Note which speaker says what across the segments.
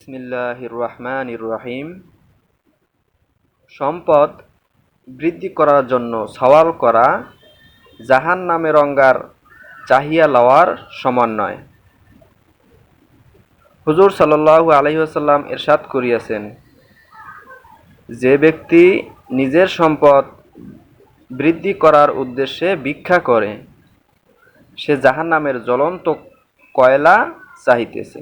Speaker 1: বিসমিল্লাহির রহমানির রহিম। সম্পদ বৃদ্ধি করার জন্য সওয়াল করা জাহান্নামের অঙ্গার চাহিয়া লওয়ার সমান নয়। হুজুর সাল্লাল্লাহু আলাইহি ওয়াসাল্লাম ইরশাদ করিয়াছেন, যে ব্যক্তি নিজের সম্পদ বৃদ্ধি করার উদ্দেশ্যে ভিক্ষা করে, সে জাহান্নামের জ্বলন্ত কয়লা চাহিতেছে।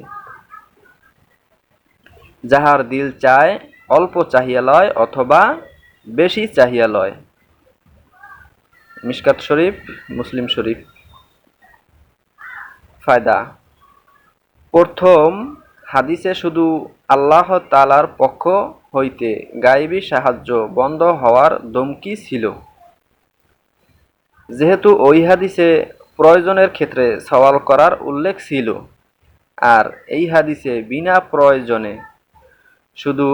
Speaker 1: যাহার দিল চায় অল্প চাহিয়া লয় অথবা বেশি চাহিয়া লয়। মিশকাত শরীফ, মুসলিম শরীফ। ফায়দা: প্রথম হাদিসে শুধু আল্লাহ তাআলার পক্ষ হইতে গায়েবী সাহায্য বন্ধ হওয়ার ধমকি ছিল। যেহেতু ওই হাদিসে প্রয়োজনের ক্ষেত্রে সওয়াল করার উল্লেখ ছিল, আর এই হাদিসে বিনা প্রয়োজনে শুধু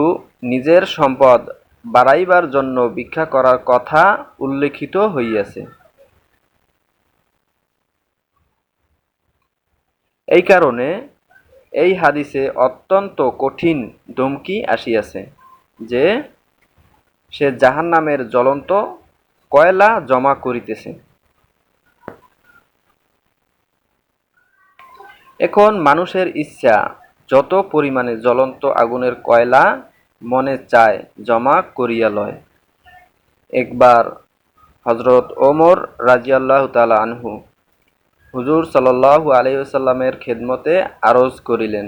Speaker 1: নিজের সম্পদ বাড়াইবার জন্য ভিক্ষা করার কথা উল্লেখিত হইয়াছে। এই কারণে এই হাদিসে অত্যন্ত কঠিন ধমকি আসিয়াছে যে সে জাহান্নামের জ্বলন্ত কয়লা জমা করিতেছে। এখন মানুষের ইচ্ছা যত পরিমাণে জ্বলন্ত আগুনের কয়লা মনে চায় জমা করিয়া লয়। একবার হযরত ওমর রাদিয়াল্লাহু তাআলা আনহু হুজুর সাল্লাল্লাহু আলাইহি ওয়াসাল্লামের খেদমতে আরজ করিলেন,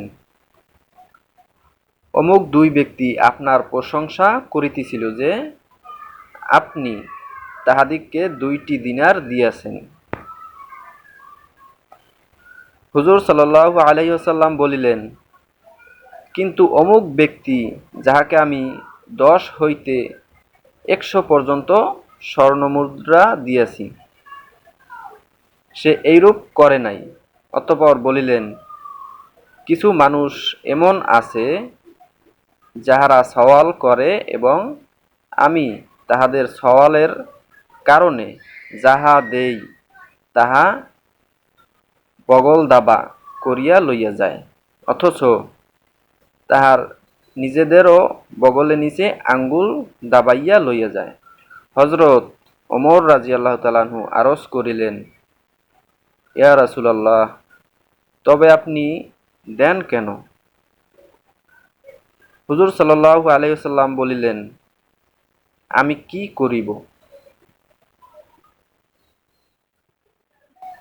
Speaker 1: অমুক দুই ব্যক্তি আপনার প্রশংসা করিতেছিল যে আপনি তাহাদিগকে 2টি দিনার দিয়াছেন। হুজুর সাল্লাল্লাহু আলাইহি ওয়াসাল্লাম বলিলেন, কিন্তু অমুক ব্যক্তি যাহাকে আমি 10 হইতে 100 পর্যন্ত স্বর্ণমুদ্রা দিয়াছি, সে এইরূপ করে নাই। অতঃপর বলিলেন, কিছু মানুষ এমন আছে যাহারা সওয়াল করে এবং আমি তাহাদের সওয়ালের কারণে যাহা দেই তাহা বগল দাবা করিয়া লইয়া যায়, অথচ তাহার নিজেদেরও বগলের নিচে আঙ্গুল দাবাইয়া লইয়া যায়। হযরত ওমর রাদিয়াল্লাহু তাআলা আনহু আরজ করিলেন, ইয়া রাসূলুল্লাহ, তবে আপনি দেন কেন? হুজুর সাল্লাল্লাহু আলাইহি ওয়াসাল্লাম বলিলেন, আমি কি করিব?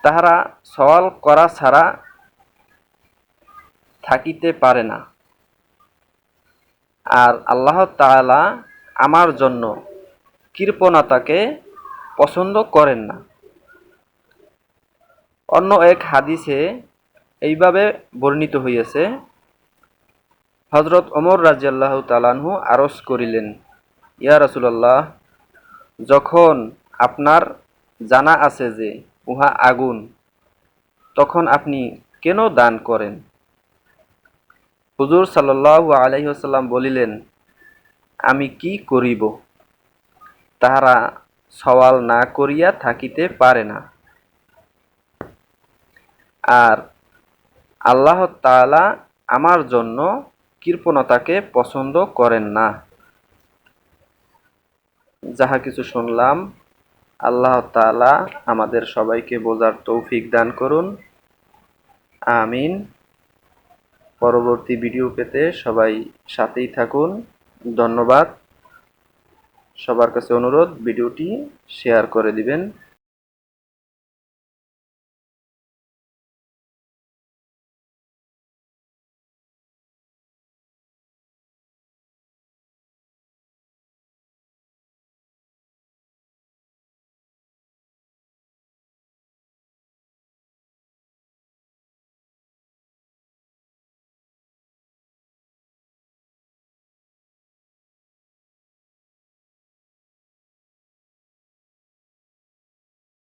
Speaker 1: তাহারা সওয়াল করা ছাড়া থাকিতে পারে না, আর আল্লাহ তাআলা আমার জন্য কৃপণতাকে পছন্দ করেন না। অন্য এক হাদিসে এইভাবে বর্ণিত হইয়াছে, হযরত ওমর রাদিয়াল্লাহু তাআলা আনহু আরজ করিলেন, ইয়া রাসূলুল্লাহ, যখন আপনার জানা আছে যে উহা আগুন, তখন আপনি কেন দান করেন? হুজুর সাল্লাল্লাহু আলাইহি ওয়াসাল্লাম বলিলেন, আমি কি করিব? তাহারা সওয়াল না করিয়া থাকিতে পারে না, আর আল্লাহ তাআলা আমার জন্য কৃপণতাকে পছন্দ করেন না। যাহা কিছু শুনলাম, আল্লাহ তাআলা আমাদের সবাইকে বোঝার তৌফিক দান করুন। আমিন। পরবর্তী ভিডিও পেতে সবাই সাথেই থাকুন। ধন্যবাদ। সবার কাছে অনুরোধ, ভিডিওটি শেয়ার করে দিবেন।